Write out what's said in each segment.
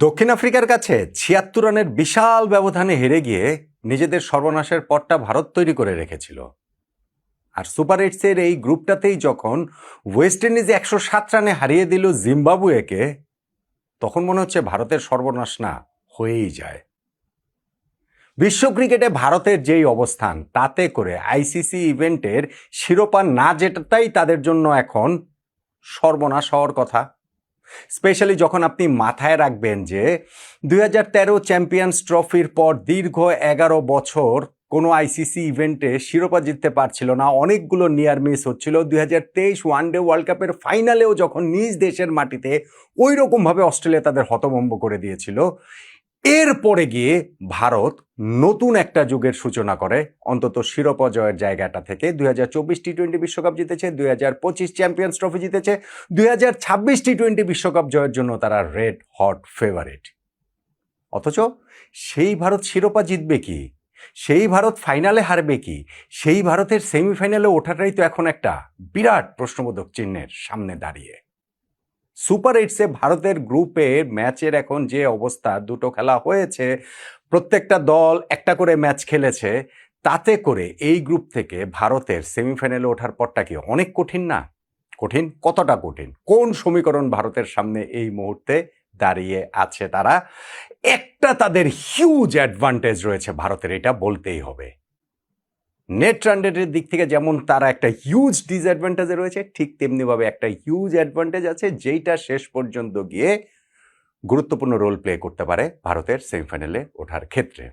দক্ষিণ আফ্রিকার কাছে ৭৬ রানের বিশাল ব্যবধানে হেরে গিয়ে নিজেদের সর্বনাশের পথটা ভারত তৈরি করে রেখেছিল। আর সুপার এইটসের এই গ্রুপটাতেই যখন ওয়েস্ট ইন্ডিজ ১০৭ রানে হারিয়ে দিল জিম্বাবুয়েকে, তখন মনে হচ্ছে ভারতের সর্বনাশ না হয়েই যায়। বিশ্ব ক্রিকেটে ভারতের যেই অবস্থান, তাতে করে আইসিসি ইভেন্টের শিরোপা না জেতাটাই তাদের জন্য এখন সর্বনাশ হওয়ার কথা। স্পেশালি যখন আপনি মাথায় রাখবেন যে ২০১৩ চ্যাম্পিয়ন্স ট্রফির পর দীর্ঘ ১১ বছর কোনো আইসিসি ইভেন্টে শিরোপা জিততে পারছিল না, অনেকগুলো নিয়ার মিস হচ্ছিল। ২০২৩ ওয়ানডে ওয়ার্ল্ড কাপের ফাইনালেও যখন নিজ দেশের মাটিতে ওই রকমভাবে অস্ট্রেলিয়া তাদের হতভম্ব করে দিয়েছিল, এরপরে গিয়ে ভারত নতুন একটা যুগের সূচনা করে, অন্তত শিরোপা জয়ের জায়গাটা থেকে। ২০২৪ টি-20 বিশ্বকাপ জিতেছে, ২০২৫ চ্যাম্পিয়ন্স ট্রফি জিতেছে, ২০২৬ টি-20 বিশ্বকাপ জয়ের জন্য তারা রেড হট ফেভারিট। অথচ সেই ভারত শিরোপা জিতবে কি? সেই ভারত ফাইনালে হারবে কি? সেই ভারতের সেমিফাইনালে ওঠাটাই তো এখন একটা বিরাট প্রশ্নবোধক চিহ্নের সামনে দাঁড়িয়ে। সুপার এইটসে ভারতের গ্রুপের ম্যাচের এখন যে অবস্থা, দুটো খেলা হয়েছে, প্রত্যেকটা দল একটা করে ম্যাচ খেলেছে, তাতে করে এই গ্রুপ থেকে ভারতের সেমিফাইনালে ওঠার পরটা কি অনেক কঠিন না? কঠিন? কতটা কঠিন? কোন সমীকরণ ভারতের সামনে এই মুহূর্তে দাঁড়িয়ে আছে? তারা একটা তাদের হিউজ অ্যাডভান্টেজ রয়েছে ভারতের, এটা বলতেই হবে। নেট রান রেটের দিক থেকে যেমন তারা একটা হিউজ ডিসঅ্যাডভান্টেজে রয়েছে, ঠিক তেমনিভাবে একটা হিউজ অ্যাডভান্টেজ আছে যেইটা শেষ পর্যন্ত গিয়ে গুরুত্বপূর্ণ রোল প্লে করতে পারে ভারতের সেমিফাইনালে ওঠার ক্ষেত্রে।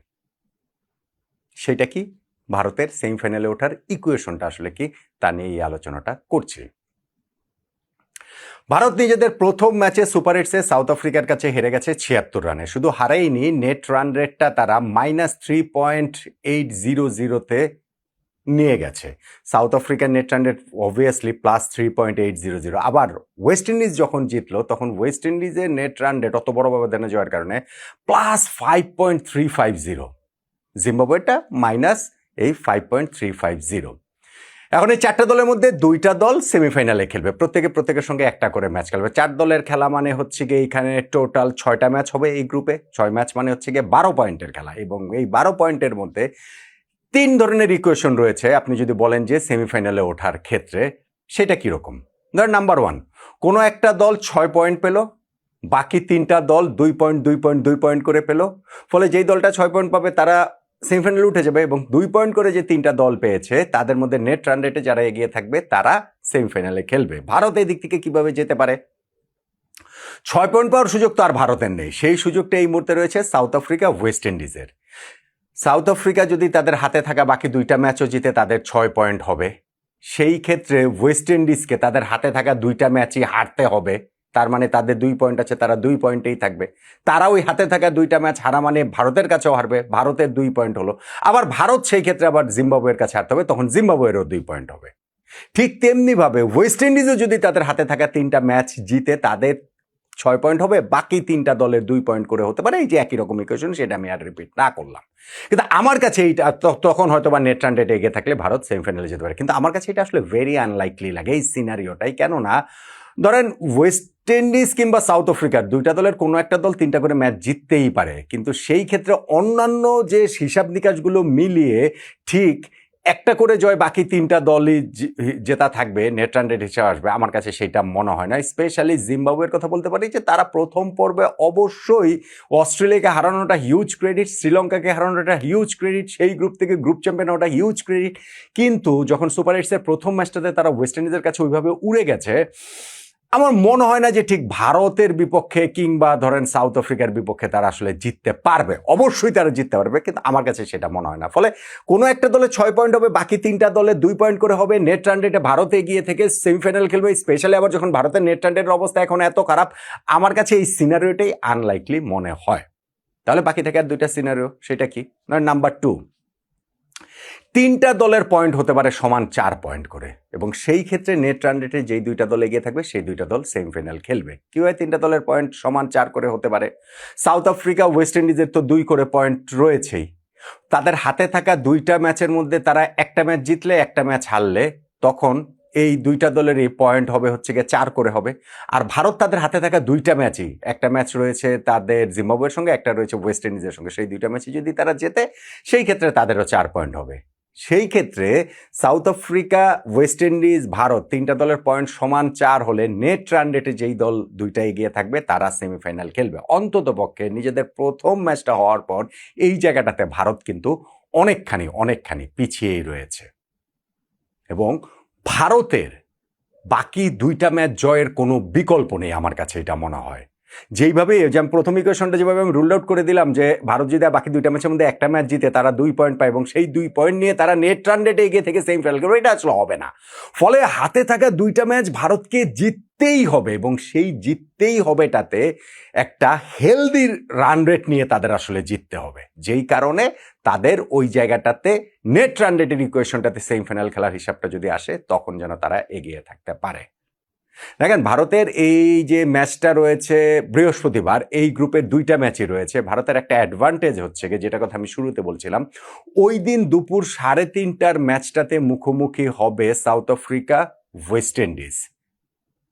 সেটা কি? ভারতের সেমিফাইনালে ওঠার ইকুয়েশনটা আসলে কি, তা নিয়ে এই আলোচনাটা করছি। ভারত নিজেদের প্রথম ম্যাচে সুপার এইটসে সাউথ আফ্রিকার কাছে হেরে গেছে ৭৬ রানে। শুধু হারায়নি, নেট রান রেটটা তারা -3.800-তে নিয়ে গেছে। সাউথ আফ্রিকার নেট রান রেট অবভিয়াসলি +3.800। আবার ওয়েস্ট ইন্ডিজ যখন জিতলো, তখন ওয়েস্ট ইন্ডিজের নেট রান রেট অত বড় ব্যবধানে জয়ের কারণে +5.350। জিম্বাবুয়েটা -5.350। এখন এই 4টে দলের মধ্যে 2টা দল সেমিফাইনালে খেলবে, প্রত্যেকের সঙ্গে একটা করে ম্যাচ খেলবে। 4 দলের খেলা মানে হচ্ছে গিয়ে এইখানে টোটাল 6টা ম্যাচ হবে এই গ্রুপে। 6 ম্যাচ মানে হচ্ছে গিয়ে 12 পয়েন্টের খেলা, এবং এই 12 পয়েন্টের মধ্যে 3 ধরনের ইকুয়েশন রয়েছে আপনি যদি বলেন যে সেমিফাইনালে ওঠার ক্ষেত্রে। সেটা কীরকম? ধরেন নাম্বার 1, কোনো একটা দল 6 পয়েন্ট পেল, বাকি 3টা দল 2 পয়েন্ট 2 পয়েন্ট 2 পয়েন্ট করে পেল। ফলে যেই দলটা 6 পয়েন্ট পাবে তারা সেমিফাইনালে উঠে যাবে, এবং 2 পয়েন্ট করে যে 3টা দল পেয়েছে তাদের মধ্যে নেট রান রেটে যারা এগিয়ে থাকবে তারা সেমিফাইনালে খেলবে। ভারত এই দিক থেকে কিভাবে যেতে পারে? 6 পয়েন্ট পাওয়ার সুযোগ তো আর ভারতের নেই, সেই সুযোগটা এই মুহূর্তে রয়েছে সাউথ আফ্রিকা ওয়েস্ট ইন্ডিজের। সাউথ আফ্রিকা যদি তাদের হাতে থাকা বাকি 2টা ম্যাচও জিতে তাদের 6 পয়েন্ট হবে। সেই ক্ষেত্রে ওয়েস্ট ইন্ডিজকে তাদের হাতে থাকা 2টা ম্যাচই হারতে হবে, তার মানে তাদের 2 পয়েন্ট আছে, তারা 2 পয়েন্টেই থাকবে। তারা ওই হাতে থাকা 2টা ম্যাচ হারা মানে ভারতের কাছেও হারবে, ভারতের 2 পয়েন্ট হলো। আবার ভারত সেই ক্ষেত্রে আবার জিম্বাবুয়ের কাছে হারতে হবে, তখন জিম্বাবুয়েরও 2 পয়েন্ট হবে। ঠিক তেমনিভাবে ওয়েস্ট ইন্ডিজও যদি তাদের হাতে থাকা 3টা ম্যাচ জিতে তাদের 6 পয়েন্ট হবে, বাকি 3টা দলের 2 পয়েন্ট করে হতে পারে। এই যে একই রকম ইকুয়েশন, সেটা আমি আর রিপিট না করলাম। কিন্তু আমার কাছে এইটা তখন হয়তো বা নেট রান রেটে এগিয়ে থাকলে ভারত সেমিফাইনালে যেতে পারে, কিন্তু আমার কাছে এটা আসলে ভেরি আনলাইকলি লাগে এই সিনারিওটাই। কেননা ধরেন ওয়েস্ট ইন্ডিজ কিংবা সাউথ আফ্রিকার 2টা দলের কোনো একটা দল 3টা করে ম্যাচ জিততেই পারে, কিন্তু সেই ক্ষেত্রে অন্যান্য যে হিসাব নিকাশগুলো মিলিয়ে ঠিক একটা করে জয় বাকি 3টা দলই জেতা থাকবে, নেট রান রেট হিসেবে আসবে, আমার কাছে সেটা মনে হয় না। স্পেশালি জিম্বাবুয়ের কথা বলতে পারি যে তারা প্রথম পর্বে অবশ্যই অস্ট্রেলিয়াকে হারানোটা হিউজ ক্রেডিট, শ্রীলঙ্কাকে হারানোটা হিউজ ক্রেডিট, সেই গ্রুপ থেকে গ্রুপ চ্যাম্পিয়ন হওয়াটা হিউজ ক্রেডিট। কিন্তু যখন সুপার এইটসের প্রথম ম্যাচটাতে তারা ওয়েস্ট ইন্ডিজের কাছে ওইভাবে উড়ে গেছে, আমার মনে হয় না যে ঠিক ভারতের বিপক্ষে কিংবা ধরেন সাউথ আফ্রিকার বিপক্ষে তারা আসলে জিততে পারবে। অবশ্যই তারা জিততে পারবে, কিন্তু আমার কাছে সেটা মনে হয় না। ফলে কোনো একটা দলে 6 পয়েন্ট হবে, বাকি 3টা দলে 2 পয়েন্ট করে হবে। নেট রান রেটে ভারত এগিয়ে থেকে সেমিফাইনাল খেলবে। স্পেশালি আবার যখন ভারতের নেট রান রেটের অবস্থা এখন এত খারাপ, আমার কাছে এই সিনারিওটাই আনলাইকলি মনে হয়। তাহলে বাকি থাকে আর 2টা সিনারিও, সেটা কি? নাম্বার 2, 3টা দলের পয়েন্ট হতে পারে সমান 4 পয়েন্ট করে, এবং সেই ক্ষেত্রে নেট রান রেটে যেই 2টা দল এগিয়ে থাকবে সেই 2টা দল সেমিফাইনাল খেলবে। কি হয় 3টা দলের পয়েন্ট সমান 4 করে হতে পারে? সাউথ আফ্রিকা ওয়েস্ট ইন্ডিজের তো 2 করে পয়েন্ট রয়েছেই, তাদের হাতে থাকা 2টা ম্যাচের মধ্যে তারা একটা ম্যাচ জিতলে একটা ম্যাচ হারলে তখন এই দুইটা দলেরই পয়েন্ট হবে হচ্ছে গিয়ে 4 করে হবে। আর ভারত তাদের হাতে থাকা দুইটা ম্যাচই, একটা ম্যাচ রয়েছে তাদের জিম্বাবুয়ের সঙ্গে, একটা রয়েছে ওয়েস্ট ইন্ডিজের সঙ্গে, সেই দুইটা ম্যাচে যদি তারা জেতে সেই ক্ষেত্রে তাদেরও 4 পয়েন্ট হবে। সেই ক্ষেত্রে south Africa, West Indies, Bharat তিনটা দলের পয়েন্ট সমান 4 হলে নেট রান রেটে যেই দল দুইটা এগিয়ে থাকবে তারা সেমিফাইনাল খেলবে। অন্তত পক্ষে নিজেদের প্রথম ম্যাচটা হওয়ার পর এই জায়গাটাতে ভারত কিন্তু অনেকখানি পিছিয়েই রয়েছে এবং ভারতের বাকি দুইটা ম্যাচ জয়ের কোনো বিকল্প নেই আমার কাছে, এটা মনে হয়। যেইভাবে যে আমি প্রথম ইকুয়েশনটা যেভাবে আমি রুল আউট করে দিলাম যে ভারত যদি বাকি দুইটা ম্যাচের মধ্যে একটা ম্যাচ জিতে তারা 2 পয়েন্ট পায় এবং সেই 2 পয়েন্ট নিয়ে তারা নেট রান রেটে এগিয়ে থেকে সেমিফাইনাল করবে, এটা আসলে হবে না। ফলে হাতে থাকা দুইটা ম্যাচ ভারতকে জিততেই হবে এবং সেই জিততেই হবেটাতে একটা হেলদি রান রেট নিয়ে তাদের আসলে জিততে হবে, যেই কারণে তাদের ওই জায়গাটাতে নেট রান রেটের ইকুয়েশনটাতে সেমিফাইনাল খেলার হিসাবটা যদি আসে তখন যেন তারা এগিয়ে থাকতে পারে। দেখেন ভারতের এই যে ম্যাচটা রয়েছে বৃহস্পতিবার, এই গ্রুপের দুইটা ম্যাচই রয়েছে। ভারতের একটা অ্যাডভান্টেজ হচ্ছে গিয়ে, যেটা কথা আমি শুরুতে বলছিলাম, ওই দিন দুপুর 3:30টার ম্যাচটাতে মুখোমুখি হবে সাউথ আফ্রিকা ওয়েস্ট ইন্ডিজ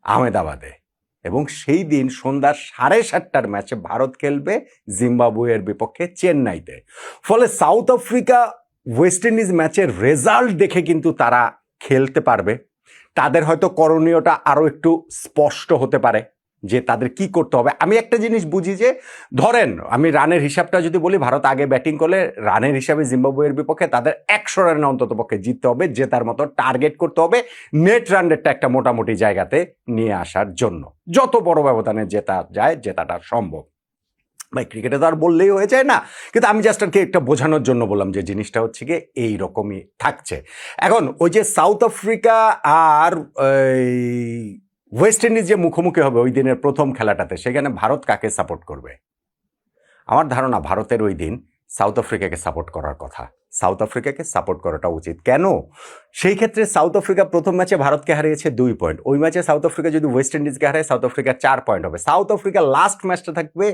আহমেদাবাদে, এবং সেই দিন সন্ধ্যা 7:30টার ম্যাচে ভারত খেলবে জিম্বাবুয়ের বিপক্ষে চেন্নাইতে। ফলে সাউথ আফ্রিকা ওয়েস্ট ইন্ডিজ ম্যাচের রেজাল্ট দেখে কিন্তু তারা খেলতে পারবে। তাদের হয়তো করণীয়টা আরও একটু স্পষ্ট হতে পারে যে তাদের কি করতে হবে। আমি একটা জিনিস বুঝি যে, ধরেন আমি রানের হিসাবটা যদি বলি, ভারত আগে ব্যাটিং করলে রানের হিসাবে জিম্বাবুয়ের বিপক্ষে তাদের 100 রানে অন্তত পক্ষে জিততে হবে, জেতার মতো টার্গেট করতে হবে, নেট রান রেটটা একটা মোটামুটি জায়গাতে নিয়ে আসার জন্য। যত বড় ব্যবধানে জেতা যায়, জেতাটা সম্ভব। ভাই ক্রিকেটে তো আর বললেই হয়ে যায় না, কিন্তু আমি জাস্ট আর কি একটা বোঝানোর জন্য বললাম যে জিনিসটা হচ্ছে গিয়ে এইরকমই থাকছে। এখন ওই যে সাউথ আফ্রিকা আর ওয়েস্ট ইন্ডিজ যে মুখোমুখি হবে ওই দিনের প্রথম খেলাটাতে, সেখানে ভারত কাকে সাপোর্ট করবে? আমার ধারণা ভারতের ওই দিন সাউথ আফ্রিকাকে সাপোর্ট করার কথা, সাউথ আফ্রিকাকে সাপোর্ট করাটা উচিত। কেন? সেই ক্ষেত্রে সাউথ আফ্রিকা প্রথম ম্যাচে ভারতকে হারিয়েছে 2 পয়েন্ট, ওই ম্যাচে সাউথ আফ্রিকা যদি ওয়েস্ট ইন্ডিজকে হারায় সাউথ আফ্রিকা 4 পয়েন্ট হবে। সাউথ আফ্রিকা লাস্ট ম্যাচটা থাকবে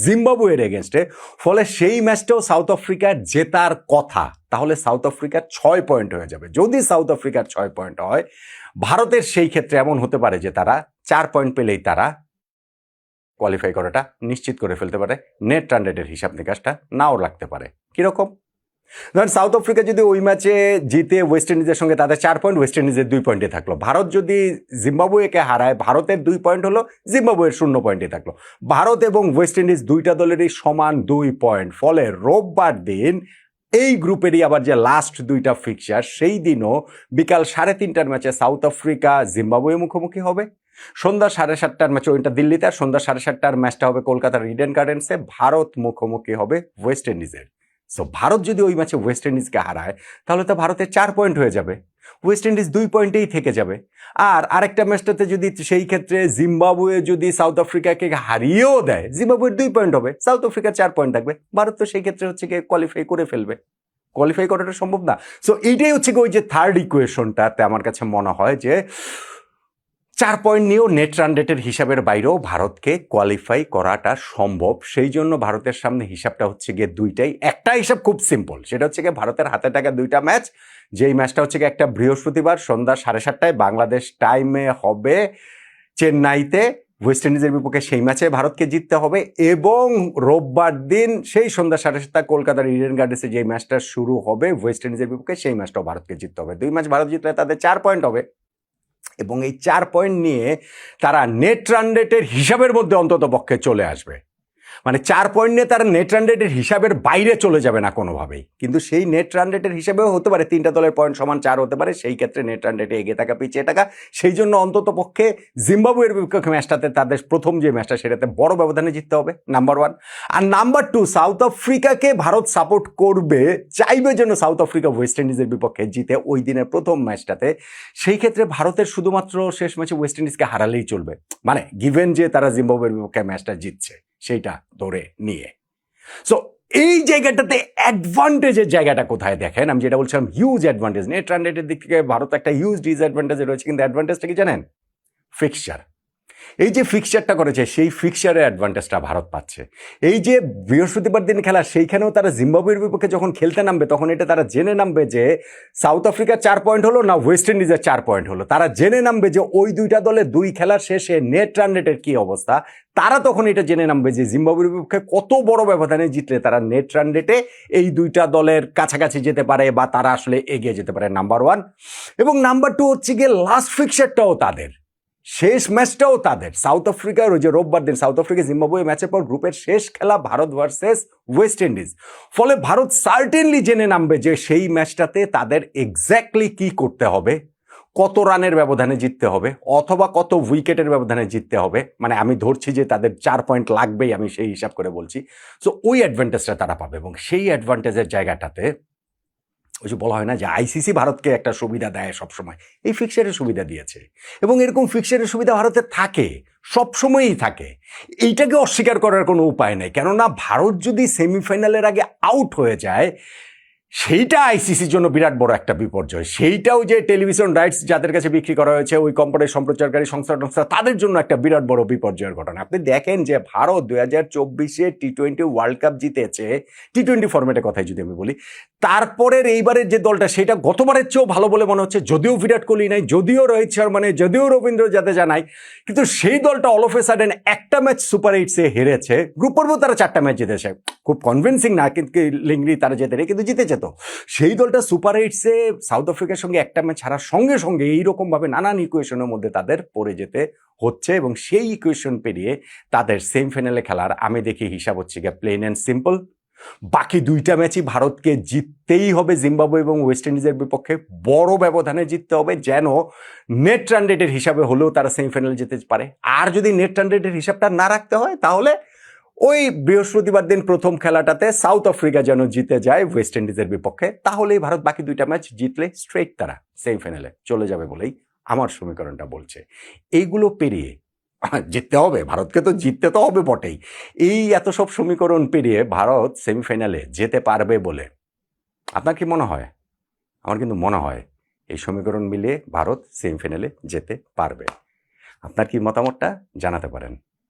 জিম্বাবুয়ের এগেনস্টে, ফলে সেই ম্যাচটাও সাউথ আফ্রিকার জেতার কথা। তাহলে সাউথ আফ্রিকার 6 পয়েন্ট হয়ে যাবে। যদি সাউথ আফ্রিকার 6 পয়েন্ট হয়, ভারতের সেই ক্ষেত্রে এমন হতে পারে যে তারা 4 পয়েন্ট পেলেই তারা কোয়ালিফাই করাটা নিশ্চিত করে ফেলতে পারে। নেট রান রেটের হিসাব নিকাশটা নাও লাগতে পারে। কিরকম? ধরেন সাউথ আফ্রিকা যদি ওই ম্যাচে জিতে ওয়েস্ট ইন্ডিজের সঙ্গে, তাদের 4 পয়েন্ট, ওয়েস্ট ইন্ডিজের 2 পয়েন্টে থাকলো। ভারত যদি জিম্বাবুয়েকে হারায়, ভারতের 2 পয়েন্ট হলো, জিম্বাবুয়ের 0 পয়েন্টে থাকলো। ভারত এবং ওয়েস্ট ইন্ডিজ দুইটা দলেরই সমান 2 পয়েন্ট। ফলে রোববার দিন এই গ্রুপেরই আবার যে লাস্ট দুইটা ফিক্সার, সেই দিনও বিকাল 3:30টার ম্যাচে সাউথ আফ্রিকা জিম্বাবুয়ে মুখোমুখি হবে। সন্ধ্যা 7:30টার ম্যাচে, ওইটা দিল্লিতে, আর সন্ধ্যা 7:30টার ম্যাচটা হবে কলকাতার ইডেন গার্ডেন্সে, ভারত মুখোমুখি হবে ওয়েস্ট ইন্ডিজের। সো ভারত যদি ওই ম্যাচে ওয়েস্ট ইন্ডিজকে হারায় তাহলে তো ভারতের 4 পয়েন্ট হয়ে যাবে, ওয়েস্ট ইন্ডিজ 2 পয়েন্টেই থেকে যাবে। আর আরেকটা ম্যাচটাতে যদি সেই ক্ষেত্রে জিম্বাবুয়ে যদি সাউথ আফ্রিকাকে হারিয়েও দেয়, জিম্বাবুয়ের 2 পয়েন্ট হবে, সাউথ আফ্রিকার 4 পয়েন্ট থাকবে, ভারত তো সেই ক্ষেত্রে হচ্ছে গিয়ে কোয়ালিফাই করে ফেলবে। কোয়ালিফাই করাটা সম্ভব না। সো এইটাই হচ্ছে ওই যে থার্ড ইকুয়েশনটাতে আমার কাছে মনে হয় যে 4 পয়েন্ট নিয়েও নেট রান রেটের হিসাবের বাইরেও ভারতকে কোয়ালিফাই করাটা সম্ভব। সেই জন্য ভারতের সামনে হিসাবটা হচ্ছে গিয়ে দুইটাই। একটা হিসাব খুব সিম্পল, সেটা হচ্ছে গিয়ে ভারতের হাতে থাকা দুইটা ম্যাচ, যেই ম্যাচটা হচ্ছে গিয়ে একটা বৃহস্পতিবার সন্ধ্যা 7:30টায় বাংলাদেশ টাইমে হবে চেন্নাইতে ওয়েস্ট ইন্ডিজের বিপক্ষে, সেই ম্যাচে ভারতকে জিততে হবে। এবং রোববার দিন সেই সন্ধ্যা 7:30 কলকাতার ইডেন গার্ডেন্সে যেই ম্যাচটা শুরু হবে ওয়েস্ট ইন্ডিজের বিপক্ষে, সেই ম্যাচটাও ভারতকে জিততে হবে। 2 ম্যাচ ভারত জিতলে তাদের 4 পয়েন্ট হবে এবং এই 4 পয়েন্ট নিয়ে তারা নেট রান রেটের হিসাবের মধ্যে অন্তত পক্ষে চলে আসবে। মানে 4 পয়েন্ট নিয়ে তারা নেট রান রেটের হিসাবের বাইরে চলে যাবে না কোনোভাবেই, কিন্তু সেই নেট রান রেটের হিসাবেও হতে পারে 3টা দলের পয়েন্ট সমান 4 হতে পারে, সেই ক্ষেত্রে নেট রান রেটে এগিয়ে থাকা পিছিয়ে থাকা। সেই জন্য অন্তত পক্ষে জিম্বাবুয়ের বিপক্ষে ম্যাচটাতে তাদের প্রথম যে ম্যাচটা সেটাতে বড় ব্যবধানে জিততে হবে, নাম্বার 1। আর নাম্বার 2, সাউথ আফ্রিকাকে ভারত সাপোর্ট করবে, চাইবে যেন সাউথ আফ্রিকা ওয়েস্ট ইন্ডিজের বিপক্ষে জিতে ওই দিনের প্রথম ম্যাচটাতে। সেই ক্ষেত্রে ভারতের শুধুমাত্র শেষ ম্যাচে ওয়েস্ট ইন্ডিজকে হারালেই চলবে, মানে গিভেন যে তারা জিম্বাবুয়ের বিপক্ষে ম্যাচটা জিতছে সেইটা ধরে নিয়ে। সো এই জায়গাটাতে অ্যাডভান্টেজের জায়গাটা কোথায় দেখেন? আমি যেটা বলছিলাম হিউজ অ্যাডভান্টেজ। নেট রান রেটের দিক থেকে ভারত একটা হিউজ ডিসঅ্যাডভান্টেজে রয়েছে, কিন্তু অ্যাডভান্টেজটা কি জানেন? ফিক্সচার। এই যে ফিক্সচারটা করেছে সেই ফিক্সচারের অ্যাডভান্টেজটা ভারত পাচ্ছে। এই যে বৃহস্পতিবার দিন খেলা সেইখানেও তারা জিম্বাবুয়ের বিপক্ষে যখন খেলতে নামবে তখন এটা তারা জেনে নামবে যে সাউথ আফ্রিকার 4 পয়েন্ট হলো না ওয়েস্ট ইন্ডিজের 4 পয়েন্ট হলো। তারা জেনে নামবে যে ওই দুইটা দলে দুই খেলার শেষে নেট রান রেটের কি অবস্থা। তারা তখন এটা জেনে নামবে যে জিম্বাবুয়ের বিপক্ষে কত বড় ব্যবধানে জিতলে তারা নেট রান রেটে এই দুইটা দলের কাছাকাছি যেতে পারে বা তারা আসলে এগিয়ে যেতে পারে, নাম্বার 1। এবং নাম্বার 2 হচ্ছে গিয়ে লাস্ট ফিক্সচারটাও তাদের, শেষ ম্যাচটাও তাদের। সাউথ আফ্রিকার ওই যে রোববার দিন সাউথ আফ্রিকা জিম্বাবুয়ে ম্যাচের পর গ্রুপের শেষ খেলা ভারত ভার্সেস ওয়েস্ট ইন্ডিজ। ফলে ভারত সার্টেনলি জেনে নামবে যে সেই ম্যাচটাতে তাদের এক্স্যাক্টলি কি করতে হবে, কত রানের ব্যবধানে জিততে হবে অথবা কত উইকেটের ব্যবধানে জিততে হবে। মানে আমি ধরছি যে তাদের 4 পয়েন্ট লাগবেই, আমি সেই হিসাব করে বলছি। সো ওই অ্যাডভান্টেজটা তারা পাবে এবং সেই অ্যাডভান্টেজের জায়গাটাতে ওই যে বলা হয় না যে আইসিসি ভারতকে একটা সুবিধা দেয় সবসময়, এই ফিক্সারের সুবিধা দিয়েছে এবং এরকম ফিক্সারের সুবিধা ভারতে থাকে, সবসময়ই থাকে। এইটাকে অস্বীকার করার কোনো উপায় নেই, কেননা ভারত যদি সেমিফাইনালের আগে আউট হয়ে যায় সেইটা আইসিসির জন্য বিরাট বড় একটা বিপর্যয়। সেইটাও যে টেলিভিশন রাইটস যাদের কাছে বিক্রি করা হয়েছে ওই কোম্পানির সম্প্রচারকারী সংস্থা তাদের জন্য একটা বিরাট বড় বিপর্যয়ের ঘটনা। আপনি দেখেন যে ভারত 2024-এ টি-20 ওয়ার্ল্ড কাপ জিতেছে, টি-20 ফরম্যাটের কথাই যদি আমি বলি, তারপরের এইবারের যে দলটা সেটা গতবারের চেয়েও ভালো বলে মনে হচ্ছে। যদিও বিরাট কোহলি নাই, যদিও রোহিত শর্মা নেই, যদিও রবীন্দ্র জাদেজা নাই, কিন্তু সেই দলটা অল অফ এ সাডেন একটা ম্যাচ সুপার 8-এ হেরেছে। গ্রুপ পর্বেও তারা 4টা ম্যাচ জিতেছে, খুব কনভিন্সিং না কিন্তু লিংরি তারা জেতে নেই, কিন্তু জিতেছে। তো সেই দলটা সুপার 8-এ সাউথ আফ্রিকার সঙ্গে একটা ম্যাচ হারার সঙ্গে সঙ্গে এইরকম ভাবে নানান ইকুয়েশনের মধ্যে তাদের পড়ে যেতে হচ্ছে এবং সেই ইকুয়েশন পেরিয়ে তাদের সেমিফাইনালে খেলার আমি দেখি হিসাব হচ্ছে গিয়ে প্লেন অ্যান্ড সিম্পল। বাকি দুইটা ম্যাচই ভারতকে জিততেই হবে, জিম্বাবুয়ে এবং ওয়েস্ট ইন্ডিজের বিপক্ষে বড় ব্যবধানে জিততে হবে, যেন নেট রান রেটের হিসাবে হলেও তারা সেমিফাইনালে যেতে পারে। আর যদি নেট রান রেটের হিসাবটা না রাখতে হয় তাহলে ওই বৃহস্পতিবার দিন প্রথম খেলাটাতে সাউথ আফ্রিকা যেন জিতে যায় ওয়েস্ট ইন্ডিজের বিপক্ষে, তাহলেই ভারত বাকি দুইটা ম্যাচ জিতলে স্ট্রেট তারা সেমিফাইনালে চলে যাবে বলেই আমার সমীকরণটা বলছে। এইগুলো পেরিয়ে জিততে হবে ভারতকে, তো জিততে তো হবে বটেই। এই এত সব সমীকরণ পেরিয়ে ভারত সেমিফাইনালে যেতে পারবে বলে আপনার কি মনে হয়? আমার কিন্তু মনে হয় এই সমীকরণ মিলিয়ে ভারত সেমিফাইনালে যেতে পারবে। আপনার কি মতামতটা জানাতে পারেন।